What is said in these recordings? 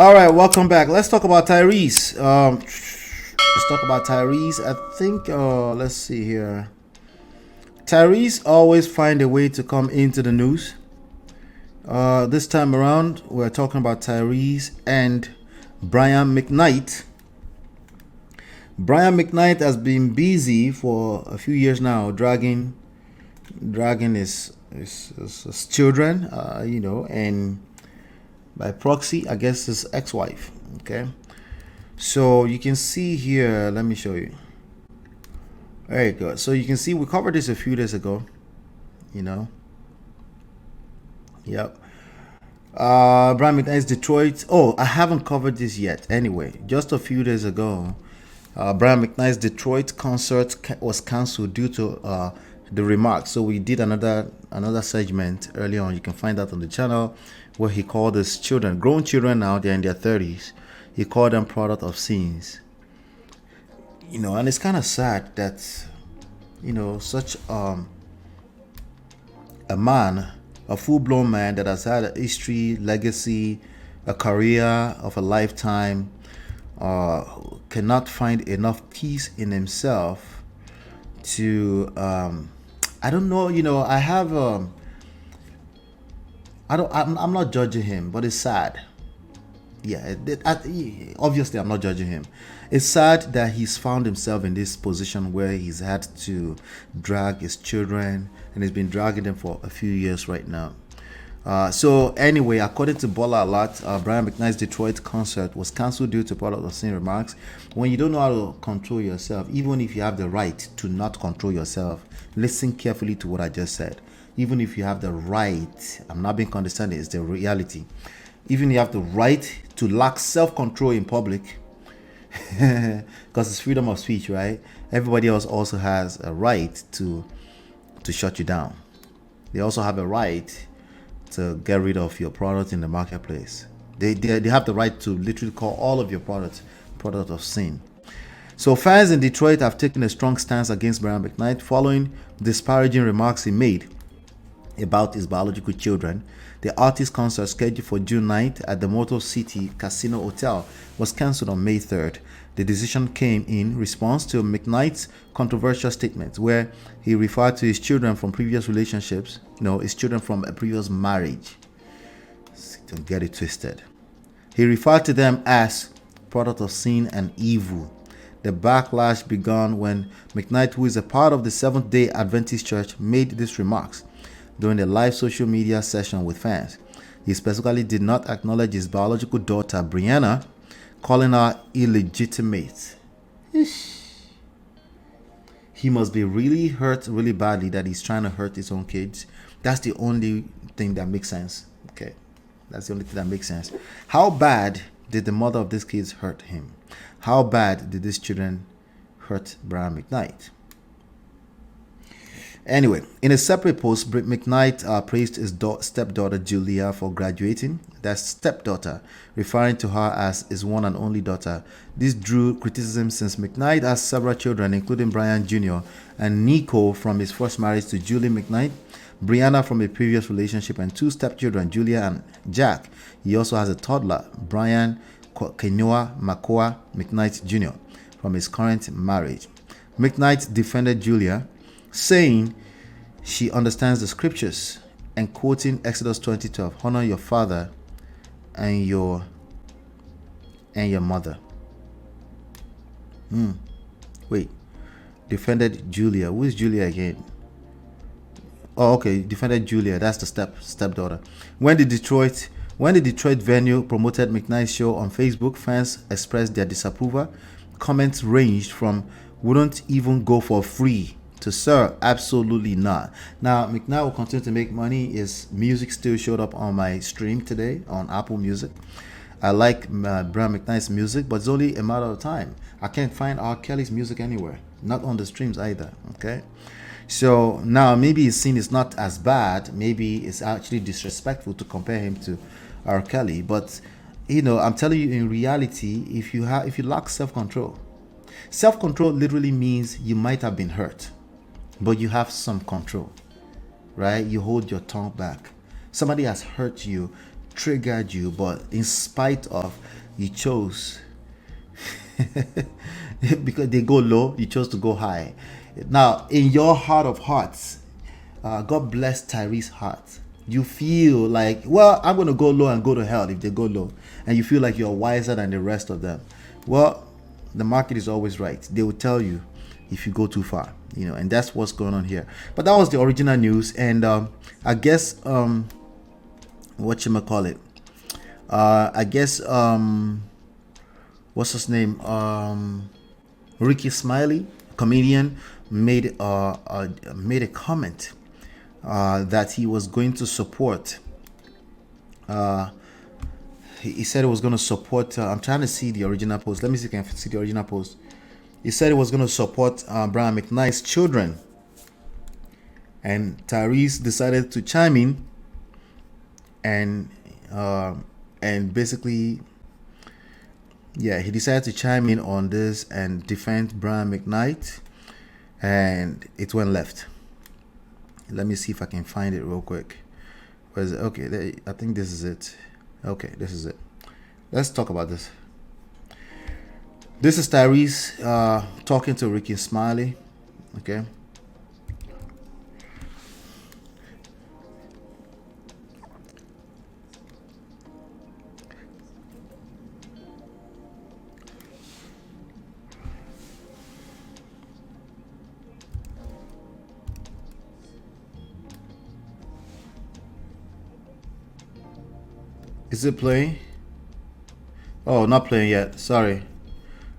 All right, welcome back. Let's talk about Tyrese. Let's talk about Tyrese. I think. Let's see here. Tyrese always find a way to come into the news. This time around, we're talking about Tyrese and Brian McKnight. Brian McKnight has been busy for a few years now, dragging his children, and by proxy, I guess his ex-wife. Okay, so you can see here. Let me show you. There you go. So you can see we covered this a few days ago. You know. Yep. Brian McKnight's Detroit. Oh, I haven't covered this yet. Anyway, just a few days ago, Brian McKnight's Detroit concert was cancelled due to the remarks. So we did another segment earlier on. You can find that on the channel where he called his children, grown children now, they're in their 30s. He called them product of sins. And it's kind of sad that such a man, a full-blown man that has had a history, legacy, a career of a lifetime, cannot find enough peace in himself to I don't know. I have I'm not judging him, but it's sad. Yeah, obviously I'm not judging him. It's sad that he's found himself in this position where he's had to drag his children, and he's been dragging them for a few years right now. So anyway, according to Bola Alert, Brian McKnight's Detroit concert was cancelled due to product of sin remarks. When you don't know how to control yourself, even if you have the right to not control yourself, listen carefully to what I just said. Even if you have the right, I'm not being condescending, it's the reality. Even if you have the right to lack self-control in public, because it's freedom of speech, right? Everybody else also has a right to shut you down. They also have a right to get rid of your product in the marketplace. They have the right to literally call all of your product of sin. So fans in Detroit have taken a strong stance against Brian McKnight following disparaging remarks he made about his biological children. The artist concert scheduled for June 9th at the Motor City Casino Hotel was cancelled on May 3rd. The decision came in response to McKnight's controversial statement where he referred to his children from previous relationships, his children from a previous marriage. Don't get it twisted. He referred to them as product of sin and evil. The backlash began when McKnight, who is a part of the Seventh-day Adventist Church, made these remarks during a live social media session with fans. He specifically did not acknowledge his biological daughter, Brianna, calling her illegitimate. He must be really hurt really badly that he's trying to hurt his own kids. That's the only thing that makes sense. Okay. That's the only thing that makes sense. How bad did the mother of these kids hurt him? How bad did these children hurt Brian McKnight? Anyway, in a separate post, McKnight praised his stepdaughter Julia for graduating. That's stepdaughter, referring to her as his one and only daughter. This drew criticism since McKnight has several children, including Brian Jr. and Nico from his first marriage to Julie McKnight, Brianna from a previous relationship, and two stepchildren, Julia and Jack. He also has a toddler, Brian Kenua Makoa McKnight Jr. from his current marriage. McKnight defended Julia, saying she understands the scriptures and quoting Exodus 20:12, honor your father and your mother. Wait, defended Julia. Who is Julia again? Oh, okay, defended Julia. That's the stepdaughter. When the Detroit venue promoted McKnight's show on Facebook, fans expressed their disapproval. Comments ranged from "wouldn't even go for free" to "sir, absolutely not." Now, McKnight will continue to make money. His music still showed up on my stream today on Apple Music. I like Brian McKnight's music, but it's only a matter of time. I can't find R. Kelly's music anywhere, not on the streams either. Okay, so now maybe his scene is not as bad. Maybe it's actually disrespectful to compare him to R. Kelly, but I'm telling you, in reality, if you lack self-control literally means you might have been hurt, but you have some control, right? You hold your tongue back. Somebody has hurt you, triggered you, but in spite of, you chose because they go low, you chose to go high. Now, in your heart of hearts, God bless Tyrese's heart. You feel like, well, I'm going to go low and go to hell if they go low. And you feel like you're wiser than the rest of them. Well, the market is always right. They will tell you if you go too far, and that's what's going on here. But that was the original news. And I guess, whatchamacallit? I guess, what's his name? Ricky Smiley, comedian, made a comment that he was going to support. He said he was going to support. I'm trying to see the original post. Let me see if I can see the original post. He said he was going to support Brian McKnight's children, and Tyrese decided to chime in and basically, yeah, he decided to chime in on this and defend Brian McKnight, and it went left. Let me see if I can find it real quick. Where is it? Okay, I think this is it. Okay, this is it. Let's talk about this. This is Tyrese talking to Ricky Smiley. Okay. Is it playing? Oh, not playing yet. Sorry.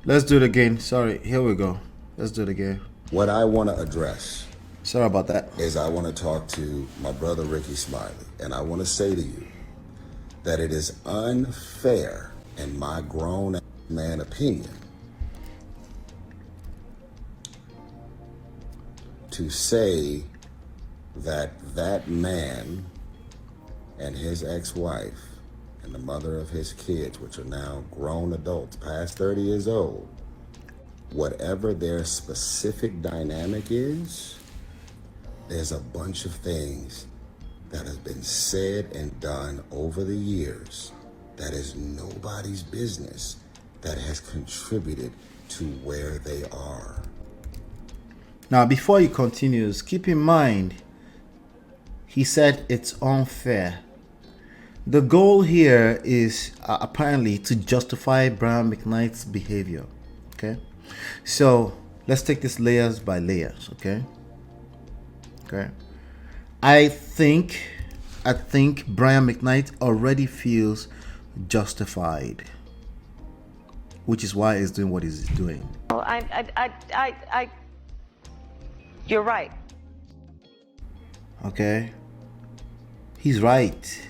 Let's do it again. Sorry. Here we go. Let's do it again. What I want to address, sorry about that, is I want to talk to my brother Ricky Smiley, and I want to say to you that it is unfair, in my grown man opinion, to say that that man and his ex-wife and the mother of his kids, which are now grown adults, past 30 years old, whatever their specific dynamic is, there's a bunch of things that have been said and done over the years that is nobody's business, that has contributed to where they are. Now, before he continues, keep in mind, he said it's unfair. The goal here is apparently to justify Brian McKnight's behavior. Okay, so let's take this layers by layers. Okay. I think Brian McKnight already feels justified, which is why he's doing what he's doing. Well, you're right. Okay, he's right.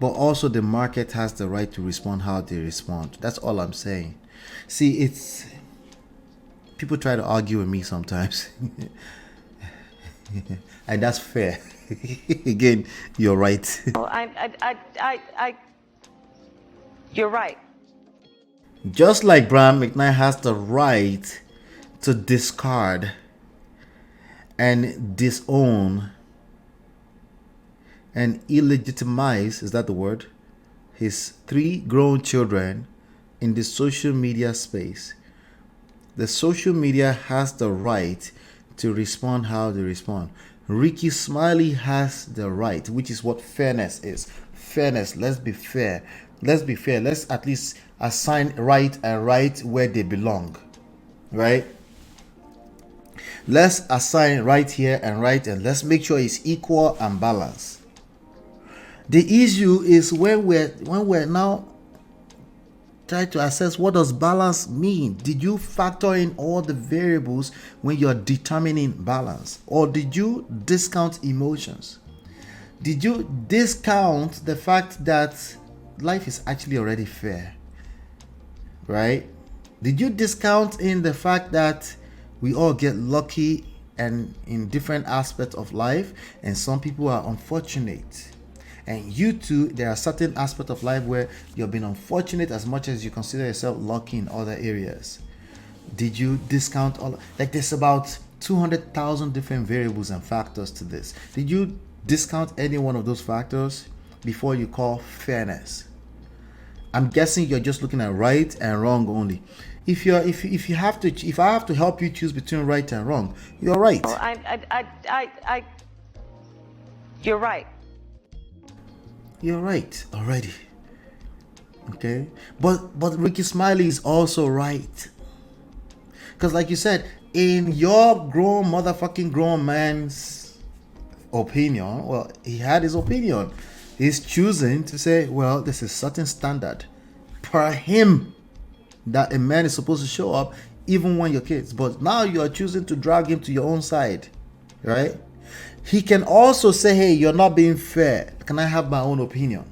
But also the market has the right to respond how they respond. That's all I'm saying. See, it's people try to argue with me sometimes. And that's fair. Again, you're right. Well, you're right. Just like Brian McKnight has the right to discard and disown and illegitimize, is that the word, his 3 grown children in the social media space. The social media has the right to respond how they respond. Ricky Smiley has the right, which is what fairness is. Fairness, let's be fair. Let's be fair. Let's at least assign right and right where they belong. Right? Let's assign right here and right, and let's make sure it's equal and balanced. The issue is when we're now trying to assess what does balance mean. Did you factor in all the variables when you're determining balance, or did you discount emotions? Did you discount the fact that life is actually already fair, right? Did you discount in the fact that we all get lucky and in different aspects of life, and some people are unfortunate? And you too, there are certain aspects of life where you've been unfortunate as much as you consider yourself lucky in other areas. Did you discount all? Like, there's about 200,000 different variables and factors to this. Did you discount any one of those factors? before you call fairness. I'm guessing you're just looking at right and wrong only. If you have to, if I have to help you choose between right and wrong, you're right. Oh, you're right. You're right already. Okay, but Ricky Smiley is also right, because like you said, in your grown man's opinion, well, he had his opinion. He's choosing to say, well, this is certain standard per him that a man is supposed to show up even when you're kids. But now you are choosing to drag him to your own side, right? He can also say, hey, you're not being fair. Can I have my own opinion?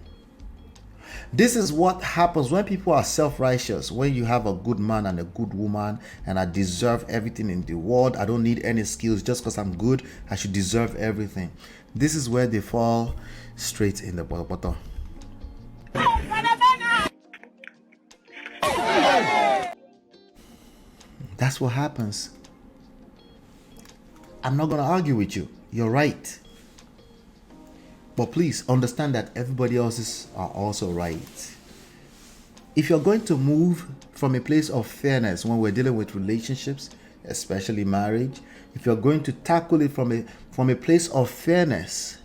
This is what happens when people are self-righteous. When you have a good man and a good woman, and I deserve everything in the world, I don't need any skills, just because I'm good, I should deserve everything. This is where they fall straight in the bottom. That's what happens. I'm not going to argue with you. You're right. But please understand that everybody else's are also right. If you're going to move from a place of fairness when we're dealing with relationships, especially marriage, if you're going to tackle it from a place of fairness,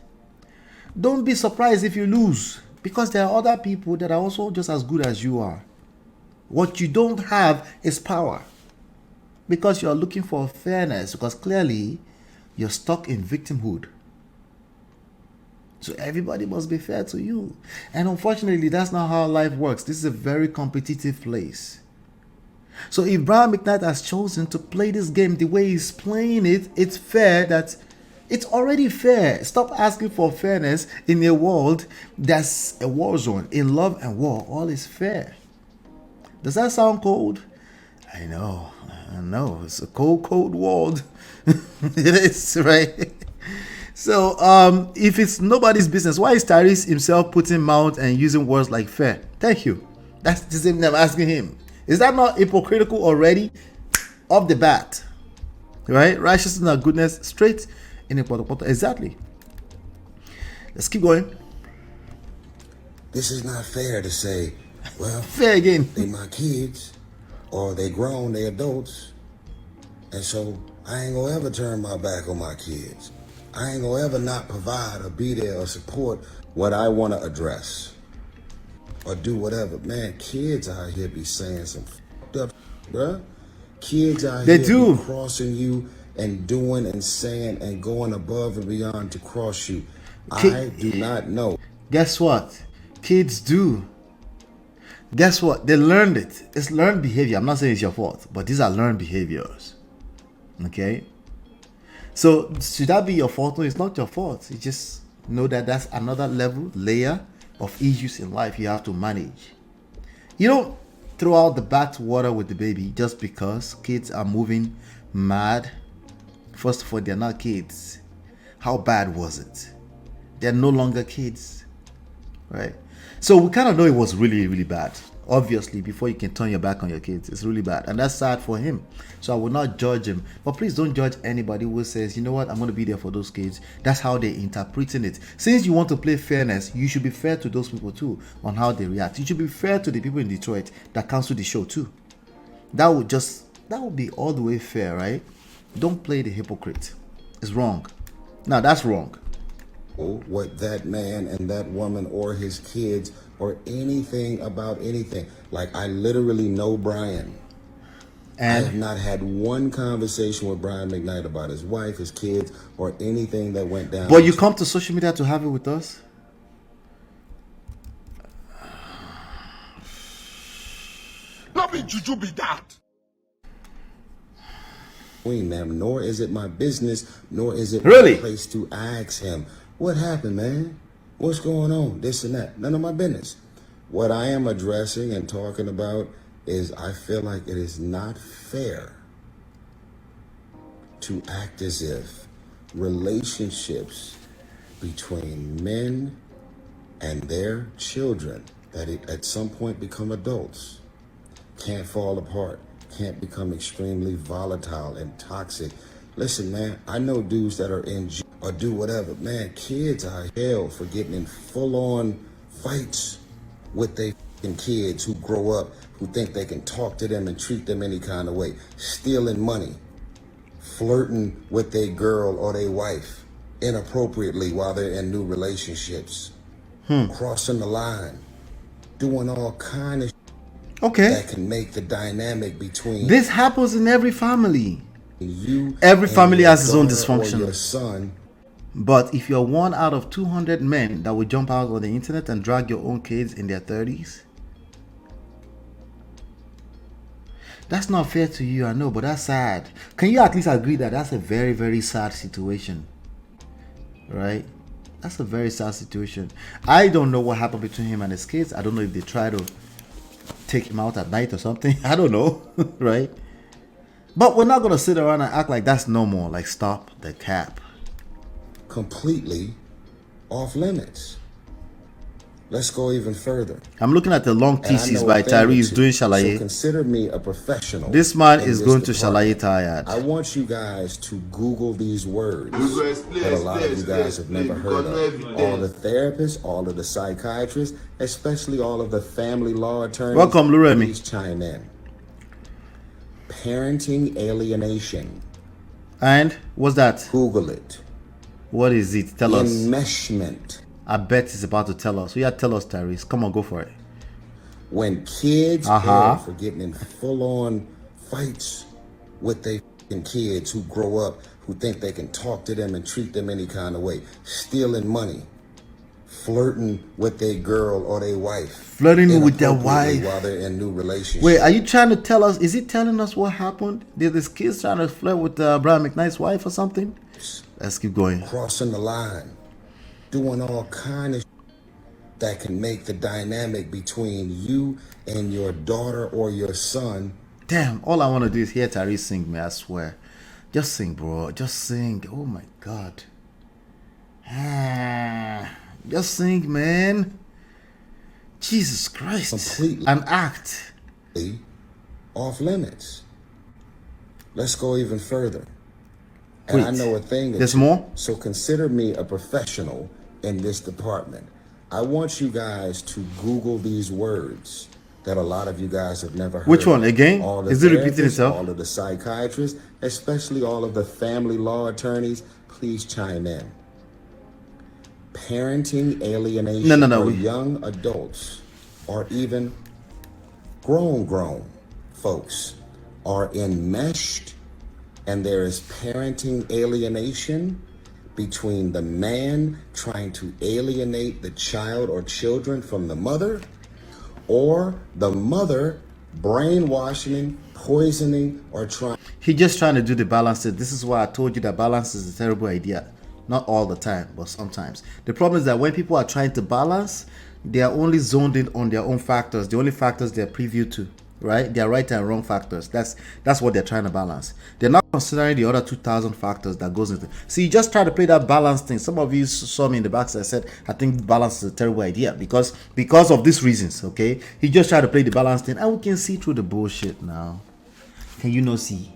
don't be surprised if you lose, because there are other people that are also just as good as you are. What you don't have is power, because you're looking for fairness, because clearly you're stuck in victimhood. So everybody must be fair to you. And unfortunately, that's not how life works. This is a very competitive place. So if Brian McKnight has chosen to play this game the way he's playing it, it's fair that it's already fair. Stop asking for fairness in a world that's a war zone. In love and war, all is fair. Does that sound cold? I know. It's a cold world. It is, right? So, if it's nobody's business, why is Tyrese himself putting mouth and using words like fair? Thank you. That's the same thing I'm asking him. Is that not hypocritical already? Off the bat. Right? Righteousness and goodness straight in a poto. Exactly. Let's keep going. This is not fair to say, well, fair again. They my kids, or they grown, they adults, and so I ain't gonna ever turn my back on my kids. I ain't gonna ever not provide or be there or support what I want to address or do whatever. Man, kids out here be saying some f***ed up, bruh. Kids out they here do. Be crossing you and doing and saying and going above and beyond to cross you. I do not know. Guess what? Kids do. Guess what? They learned it. It's learned behavior. I'm not saying it's your fault, but these are learned behaviors. Okay? So should that be your fault? No, it's not your fault. You just know that that's another layer of issues in life you have to manage. You don't throw out the bath water with the baby just because kids are moving mad. First of all, they're not kids. How bad was it? They're no longer kids, right? So we kind of know it was really, really bad. Obviously, before you can turn your back on your kids, it's really bad, and that's sad for him. So I will not judge him, but please don't judge anybody who says, you know what, I'm going to be there for those kids. That's how they're interpreting it. Since you want to play fairness, you should be fair to those people too on how they react. You should be fair to the people in Detroit that cancel the show too. That would be all the way fair, right? Don't play the hypocrite. It's wrong. Now that's wrong. What that man and that woman or his kids or anything about anything. Like, I literally know Brian. And I have not had one conversation with Brian McKnight about his wife, his kids, or anything that went down. But you come to social media to have it with us? Not be juju be that. Them, nor is it my business, nor is it really my place to ask him, what happened, man? What's going on? This and that. None of my business. What I am addressing and talking about is I feel like it is not fair to act as if relationships between men and their children that at some point become adults can't fall apart, can't become extremely volatile and toxic. Listen, man, I know dudes that are in or do whatever. Man, kids are hell for getting in full-on fights with their kids who grow up, who think they can talk to them and treat them any kind of way, stealing money, flirting with their girl or their wife inappropriately while they're in new relationships, crossing the line, doing all kind of Okay. that can make the dynamic between This happens in every family. you. Every and family your has its own daughter or dysfunction. your son. But if you're one out of 200 men that will jump out on the internet and drag your own kids in their 30s, that's not fair to you, I know, but that's sad. Can you at least agree that that's a very, very sad situation? Right? That's a very sad situation. I don't know what happened between him and his kids. I don't know if they try to take him out at night or something. I don't know. Right? But we're not going to sit around and act like that's normal. Like, stop the cap. Completely off limits. Let's go even further. I'm looking at the long And I thesis know by a thing or Tyrese two, doing So Shalaye. consider me a professional. This man in is this going to department. Shalaye Tired. I want you guys to Google these words that a lot of you guys have never heard of. All the therapists, all of the psychiatrists, especially all of the family law attorneys. Welcome, Luremi. Please chime in. Parenting alienation. And what's that? Google it. What is it? Tell us. Enmeshment. I bet he's about to tell us. So yeah, tell us, Tyrese. Come on, go for it. When kids hell for getting in full-on fights with their kids who grow up, who think they can talk to them and treat them any kind of way, stealing money, flirting with their girl or their wife, Flirting with their inappropriately wife. while they're in new relationships. Wait, are you trying to tell us? Is he telling us what happened? Did this kid trying to flirt with Brian McKnight's wife or something? Let's keep going. Crossing the line, doing all kind of that can make the dynamic between you and your daughter or your son. Damn, all I want to do is hear Tyrese sing, man, I swear. Just sing, bro. Just sing. Oh my God. Just sing, man. Jesus Christ. Completely. An act. Off limits. Let's go even further. And I Wait, know a thing. there's more? So consider me a professional in this department. I want you guys to Google these words that a lot of you guys have never heard. Which one? Again? All the Is it repeating therapists, itself? All of the psychiatrists, especially all of the family law attorneys, please chime in. Parenting alienation No. for young adults or even grown folks are enmeshed, and there is parenting alienation between the man trying to alienate the child or children from the mother, or the mother brainwashing, poisoning, or trying. He just trying to do the balance. This is why I told you that balance is a terrible idea. Not all the time, but sometimes. The problem is that when people are trying to balance, they are only zoned in on their own factors. The only factors they're privy to, right? Their right and wrong factors. That's what they're trying to balance. They're not considering the other 2,000 factors that goes into. See, you just try to play that balance thing. Some of you saw me in the back, so I said I think balance is a terrible idea because of these reasons. Okay, he just tried to play the balance thing, and we can see through the bullshit now. Can you not see?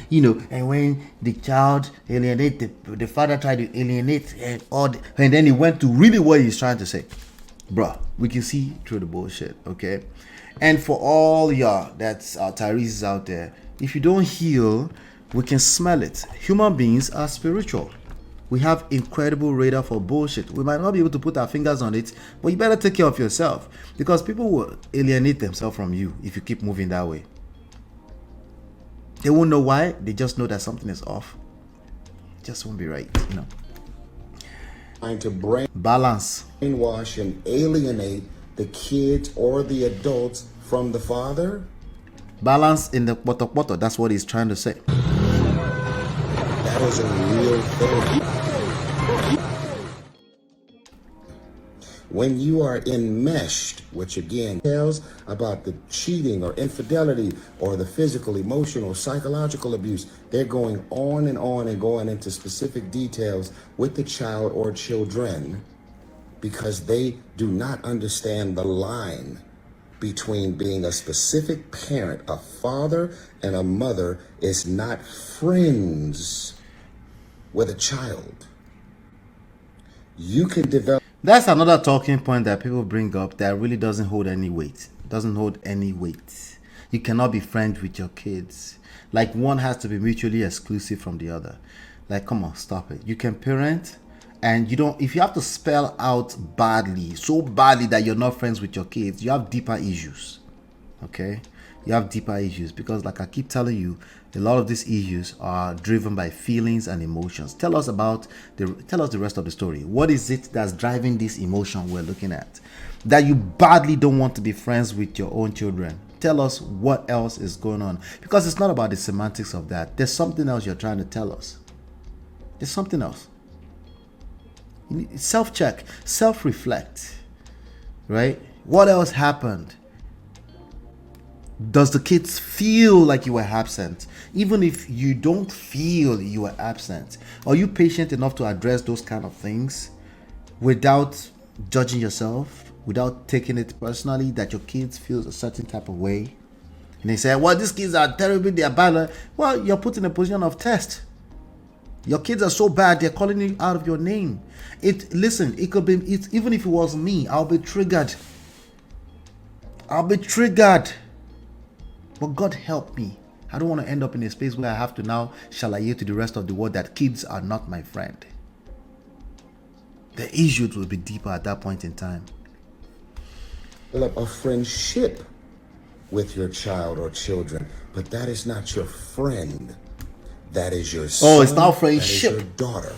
You know, and when the child alienated, the father tried to alienate, and then he went to really what he's trying to say. Bruh, we can see through the bullshit, okay? And for all y'all that's Tyrese is out there, if you don't heal, we can smell it. Human beings are spiritual. We have incredible radar for bullshit. We might not be able to put our fingers on it, but you better take care of yourself because people will alienate themselves from you if you keep moving that way. They won't know why. They just know that something is off. It just won't be right, you know. Trying to Balance. brainwash and alienate the kids or the adults from the father. Balance in the poto. That's what he's trying to say. That is a real thing. When you are enmeshed, which again tells about the cheating or infidelity or the physical, emotional, psychological abuse, they're going on and going into specific details with the child or children because they do not understand the line between being a specific parent. A father and a mother is not friends with a child. You can develop. That's another talking point that people bring up that really doesn't hold any weight. Doesn't hold any weight. You cannot be friends with your kids. Like, one has to be mutually exclusive from the other. Like, come on, stop it. You can parent, and you don't. If you have to spell out badly, so badly that you're not friends with your kids, you have deeper issues. Okay? You have deeper issues because, like I keep telling you, a lot of these issues are driven by feelings and emotions. Tell us the rest of the story. What is it that's driving this emotion we're looking at? That you badly don't want to be friends with your own children. Tell us what else is going on. Because it's not about the semantics of that. There's something else you're trying to tell us. There's something else. You need self-check, self-reflect. Right? What else happened? Does the kids feel like you were absent? Even if you don't feel you were absent, are you patient enough to address those kind of things without judging yourself, without taking it personally that your kids feel a certain type of way? And they say, well, these kids are terrible, they are bad. Well, you're put in a position of test. Your kids are so bad, they're calling you out of your name. Listen, it could be, even if it was me, I'll be triggered. But God help me. I don't want to end up in a space where I have to now shalaye to the rest of the world that kids are not my friend. The issues will be deeper at that point in time. Develop a friendship with your child or children, but that is not your friend. That is your son. Oh, it's not friendship. That is your daughter.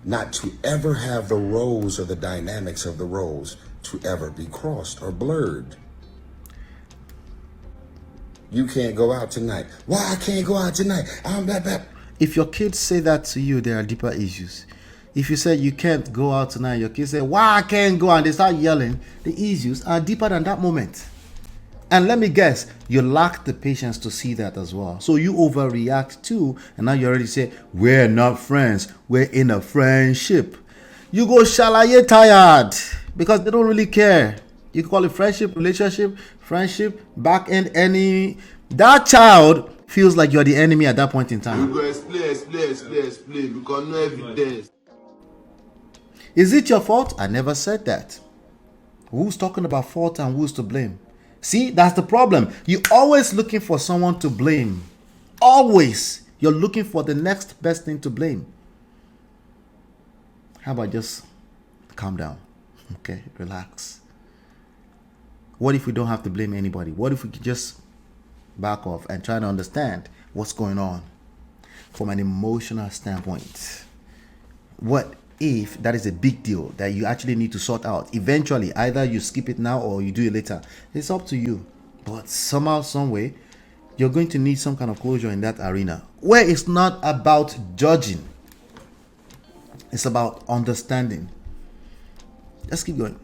Not to ever have the roles or the dynamics of the roles to ever be crossed or blurred. You can't go out tonight. Why I can't go out tonight? I'm blah. If your kids say that to you, there are deeper issues. If you say you can't go out tonight, your kids say, why I can't go, and they start yelling, the issues are deeper than that moment. And let me guess, you lack the patience to see that as well. So you overreact too, and now you already say, we're not friends, we're in a friendship. You go shalaye tired because they don't really care. You can call it friendship, relationship, friendship, back end enemy. That child feels like you're the enemy at that point in time. You go explain because no evidence. Is it your fault? I never said that. Who's talking about fault and who's to blame? See, that's the problem. You're always looking for someone to blame. Always. You're looking for the next best thing to blame. How about just calm down? Okay, relax. What if we don't have to blame anybody? What if we could just back off and try to understand what's going on from an emotional standpoint? What if that is a big deal that you actually need to sort out? Eventually, either you skip it now or you do it later. It's up to you. But somehow, some way, you're going to need some kind of closure in that arena where it's not about judging. It's about understanding. Let's keep going.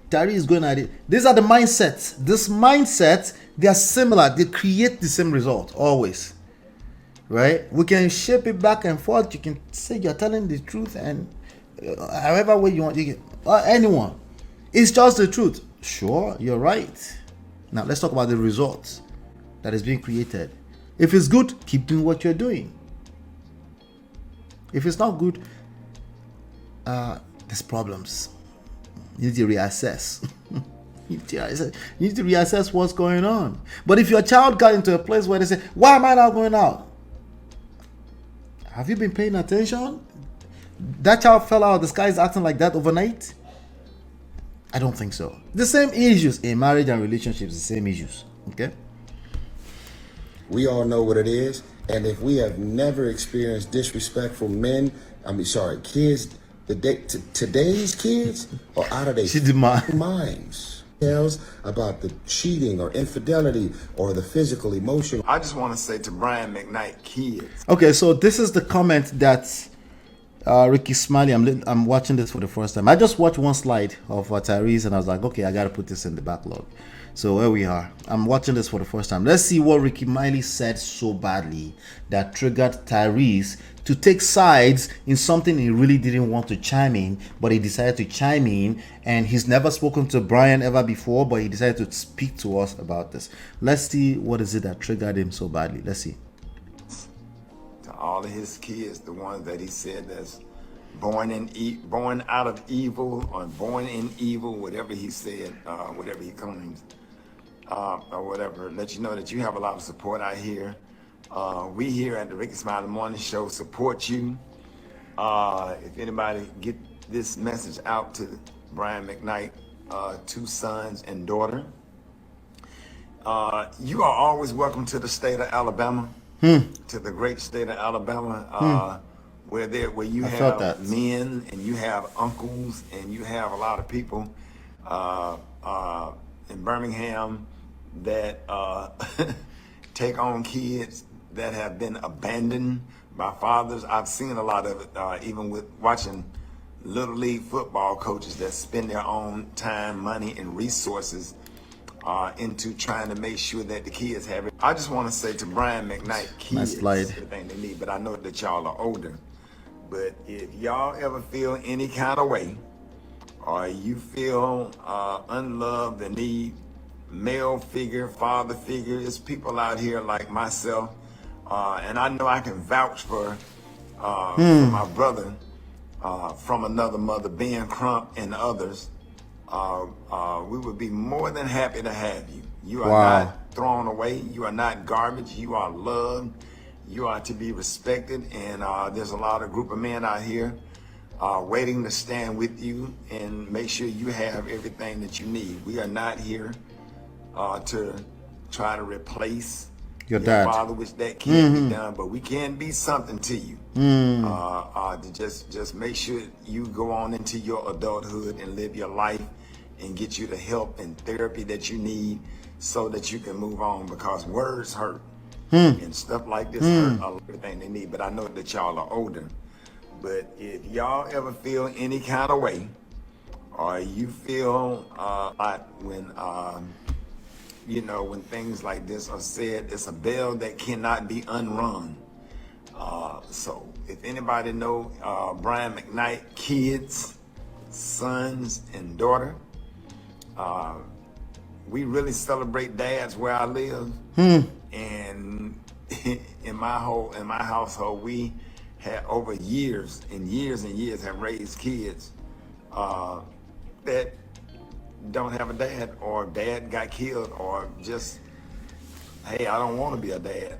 Tyrese is going at it. These are the mindsets. This mindset, they are similar. They create the same result always. Right? We can shape it back and forth. You can say you're telling the truth, and however way you want, you can, or anyone. It's just the truth. Sure, you're right. Now let's talk about the results that is being created. If it's good, keep doing what you're doing. If it's not good, there's problems. You need to reassess. You need to reassess what's going on. But if your child got into a place where they say, why am I not going out? Have you been paying attention? That child fell out of the sky is acting like that overnight? I don't think so. The same issues in marriage and relationships, the same issues. Okay? We all know what it is. And if we have never experienced disrespectful kids, today's kids are out of their minds. Tells about the cheating or infidelity or the physical, emotional. I just want to say to Brian McKnight, kids. Okay, so this is the comment that Ricky Smiley, I'm watching this for the first time. I just watched one slide of Tyrese and I was like, okay, I got to put this in the backlog. So where we are, I'm watching this for the first time. Let's see what Ricky Smiley said so badly that triggered Tyrese to take sides in something he really didn't want to chime in, but he decided to chime in, and he's never spoken to Brian ever before, but he decided to speak to us about this. Let's see what is it that triggered him so badly. Let's see. To all of his kids, the ones that he said that's born out of evil, or born in evil, whatever he said, whatever he claims, or whatever. Let you know that you have a lot of support out here. We here at the Ricky Smiley Morning Show support you. If anybody get this message out to Brian McKnight, 2 sons and daughter, you are always welcome to the state of Alabama, to the great state of Alabama, where you have men and you have uncles and you have a lot of people in Birmingham that take on kids that have been abandoned by fathers. I've seen a lot of it, even with watching Little League football coaches that spend their own time, money, and resources into trying to make sure that the kids have it. I just want to say to Brian McKnight, kids, everything they need, but I know that y'all are older. But if y'all ever feel any kind of way, or you feel unloved and need male figure, father figure, there's people out here like myself, and I know I can vouch for my brother from another mother, Ben Crump, and others. We would be more than happy to have you. You are not thrown away. You are not garbage. You are loved. You are to be respected. And there's a lot of group of men out here waiting to stand with you and make sure you have everything that you need. We are not here to try to replace your father, which that can't be done, but we can be something to you. To just make sure you go on into your adulthood and live your life and get you the help and therapy that you need so that you can move on, because words hurt and stuff like this hurt everything they need. But I know that y'all are older. But if y'all ever feel any kind of way, or you feel when things like this are said, it's a bell that cannot be unrung. So if anybody know Brian McKnight, kids, sons, and daughter, we really celebrate dads where I live. And in my household, we had over years and years and years have raised kids that don't have a dad, or dad got killed, or just, hey, I don't want to be a dad,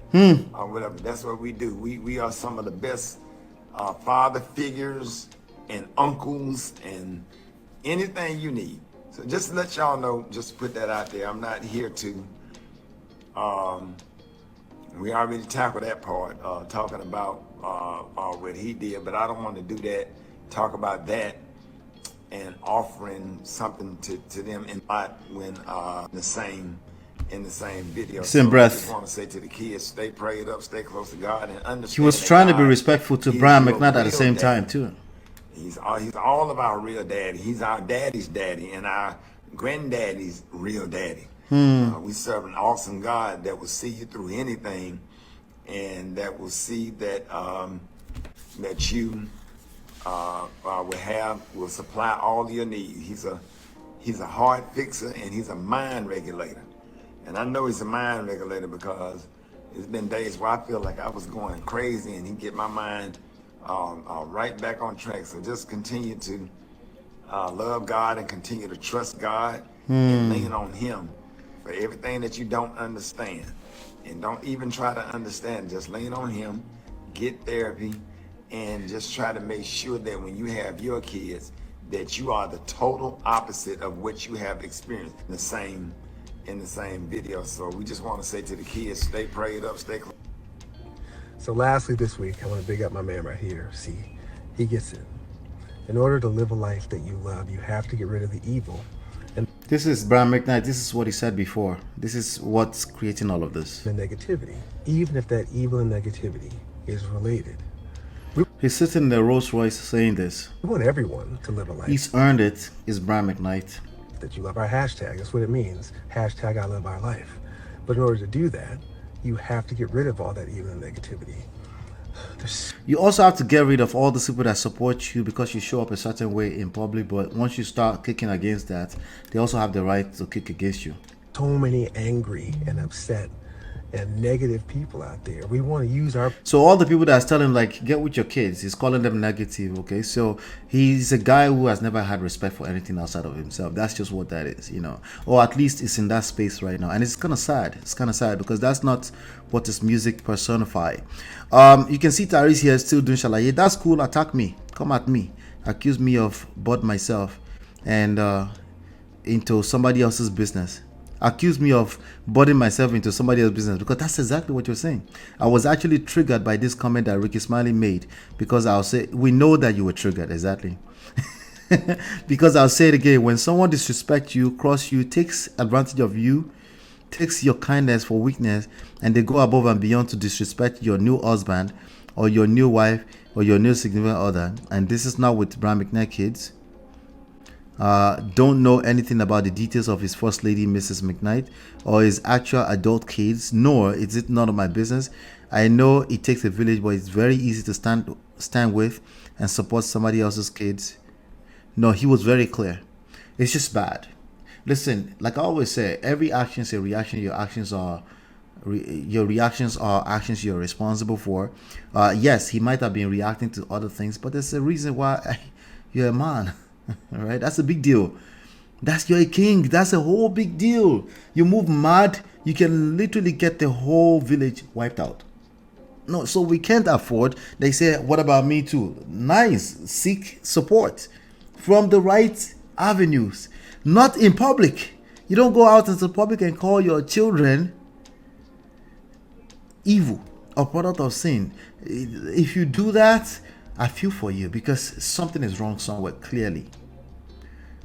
or whatever. That's what we do. We are some of the best father figures and uncles and anything you need. So just to let y'all know, just put that out there. I'm not here to, we already tackled that part, talking about what he did, but I don't want to do that, talk about that and offering something to them in when in the same video. Same breath. I just want to say to the kids, stay prayed up, stay close to God, and understand. He was trying to be respectful to Brian McKnight at the same time too. He's all of our real daddy. He's our daddy's daddy and our granddaddy's real daddy. We serve an awesome God that will see you through anything, and that will see that that you will supply all your needs. He's a heart fixer, and he's a mind regulator. And I know he's a mind regulator because it's been days where I feel like I was going crazy, and he get my mind right back on track. So just continue to love God and continue to trust God and lean on him for everything that you don't understand. And don't even try to understand, just lean on him, get therapy, and just try to make sure that when you have your kids, that you are the total opposite of what you have experienced in the same video. So we just want to say to the kids, stay prayed up, stay close. So lastly this week, I want to big up my man right here. See, he gets it. In order to live a life that you love, you have to get rid of the evil. And this is Brian McKnight. This is what he said before. This is what's creating all of this. The negativity, even if that evil and negativity is related. He's sitting in the Rolls Royce saying this. We want everyone to live a life. He's earned it. Is Brian McKnight. That you love our hashtag. That's what it means. Hashtag I love our life. But in order to do that, you have to get rid of all that evil and negativity. You also have to get rid of all the people that support you because you show up a certain way in public, but once you start kicking against that, they also have the right to kick against you. So many angry and upset and negative people out there. We want to use our So all the people that are telling like get with your kids, he's calling them negative. Okay, so he's a guy who has never had respect for anything outside of himself. That's just what that is, or at least it's in that space right now, and it's kind of sad. It's kind of sad because that's not what his music personify. You can see Tyrese here still doing shalaye. That's cool. Attack me, come at me, accuse me of bought myself and into somebody else's business. Accuse me of butting myself into somebody else's business, because that's exactly what you're saying. I was actually triggered by this comment that Ricky Smiley made, because I'll say, we know that you were triggered, exactly. Because I'll say it again, when someone disrespects you, cross you, takes advantage of you, takes your kindness for weakness, and they go above and beyond to disrespect your new husband or your new wife or your new significant other, and this is not with Brian McKnight kids, don't know anything about the details of his first lady, Mrs. McKnight, or his actual adult kids, nor is it none of my business. I know it takes a village, but it's very easy to stand with and support somebody else's kids. No, he was very clear. It's just bad. Listen, like I always say, every action is a reaction. Your reactions are actions you're responsible for. Yes, he might have been reacting to other things, but there's a reason why you're a man. All right, that's a big deal. You're a king. That's a whole big deal. You move mad, you can literally get the whole village wiped out. No, so we can't afford. They say, what about me too? Nice. Seek support from the right avenues, not in public. You don't go out into public and call your children evil or product of sin. If you do that, I feel for you, because something is wrong somewhere, clearly.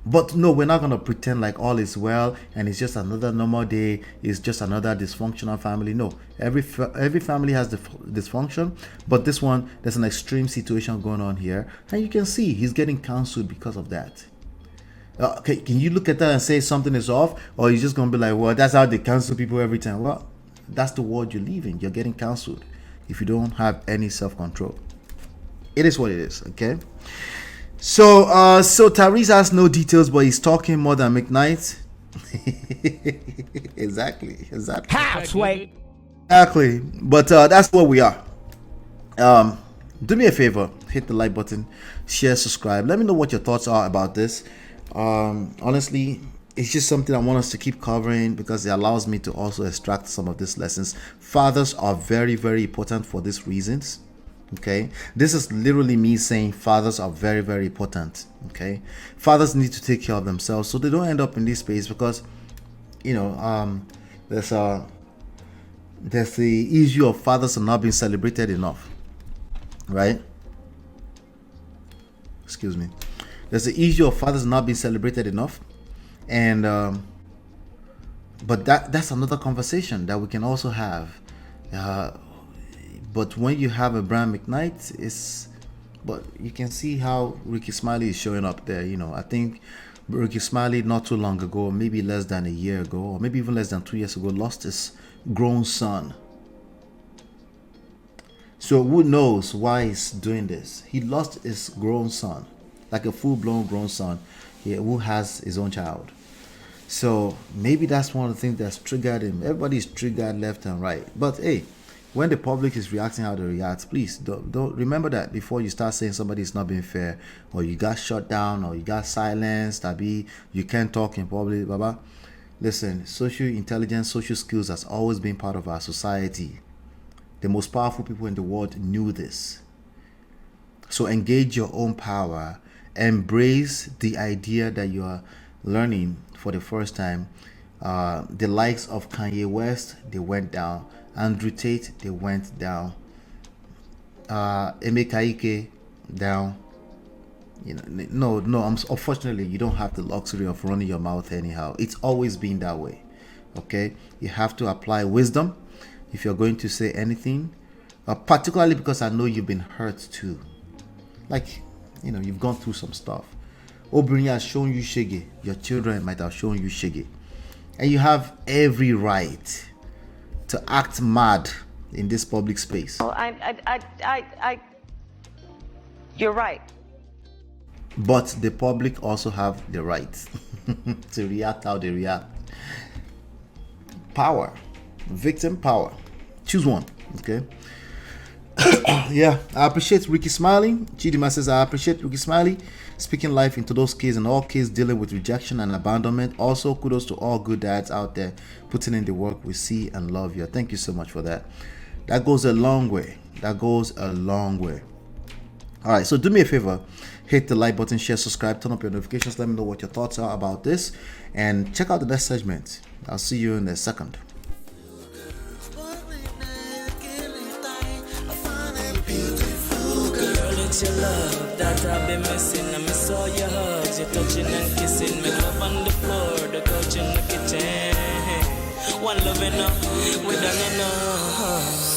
But no, we're not going to pretend like all is well and it's just another normal day, it's just another dysfunctional family. No, every family has dysfunction, but this one, there's an extreme situation going on here, and you can see he's getting cancelled because of that. Okay, can you look at that and say something is off, or you're just going to be like, well, that's how they cancel people every time? Well, that's the world you live in. You're getting cancelled if you don't have any self-control. It is what it is, okay? So Tyrese has no details, but he's talking more than McKnight. Exactly. Halfway. Exactly. But that's where we are. Do me a favor, hit the like button, share, subscribe. Let me know what your thoughts are about this. Honestly, it's just something I want us to keep covering, because it allows me to also extract some of these lessons. Fathers are very, very important for these reasons. Okay, this is literally me saying fathers are very, very important. Okay, fathers need to take care of themselves so they don't end up in this space, because there's the issue of fathers are not being celebrated enough, right? Excuse me. There's the issue of fathers not being celebrated enough, and but that's another conversation that we can also have. But when you have a Brian McKnight, but you can see how Ricky Smiley is showing up there. I think Ricky Smiley not too long ago, maybe less than a year ago, or maybe even less than 2 years ago, lost his grown son. So who knows why he's doing this? He lost his grown son, like a full-blown grown son, who has his own child. So maybe that's one of the things that's triggered him. Everybody's triggered left and right. But hey, when the public is reacting how they react, please don't remember that before you start saying somebody is not being fair, or you got shut down, or you got silenced, you can't talk in public, blah, blah. Listen, social intelligence, social skills has always been part of our society. The most powerful people in the world knew this. So engage your own power. Embrace the idea that you are learning for the first time. The likes of Kanye West, they went down. Andrew Tate, they went down. Emeka Ike, down. Unfortunately, you don't have the luxury of running your mouth anyhow. It's always been that way. Okay, you have to apply wisdom if you're going to say anything, particularly because I know you've been hurt too. Like, you've gone through some stuff. Obìnrin has shown you shege. Your children might have shown you shege, and you have every right to act mad in this public space. Well, you're right. But the public also have the right to react how they react. Power. victim, power. Choose one. Okay. Yeah, I appreciate Ricky Smiley. Chidima says, I appreciate Ricky Smiley speaking life into those kids, and all kids dealing with rejection and abandonment. Also, kudos to all good dads out there putting in the work. We see and love you. Thank you so much for that. That goes a long way. That goes a long way. All right, so do me a favor, hit the like button, share, subscribe, turn up your notifications. Let me know what your thoughts are about this, and check out the next segment. I'll see you in a second. It's your love that I've been missing. I miss all your hugs, your touching and kissing. Me love on the floor, the couch in the kitchen. One love enough, we done enough.